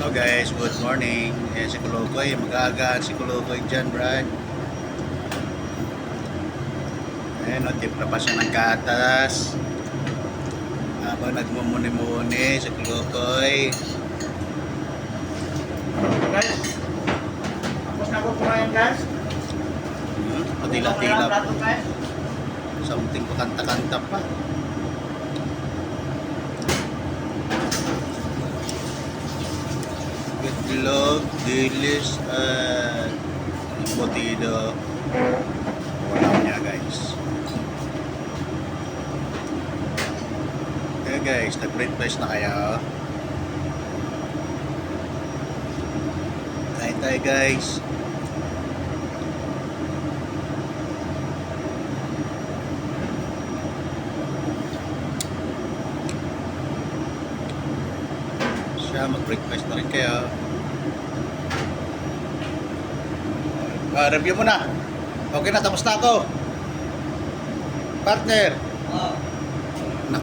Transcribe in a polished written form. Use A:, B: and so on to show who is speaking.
A: Hello guys, good morning. Si Kulukoy, mag-aagaan si Kulukoy dyan, Brad. Ayan, timpla pa siya ng gatas. Habang nagmumuni-muni si Kulukoy.
B: Guys, tapos na ako kumain guys.
A: Patila-tila pa.
B: Plato, guys.
A: Something pa kanta-kanta pa. Itlog, dilis, at potido. Wala niya guys. Okay guys, nag-breakfast na kayo. Kain tayo guys. Mag-breakfast na rin kayo. Review mo na. Okay na, tapos na ako. Partner.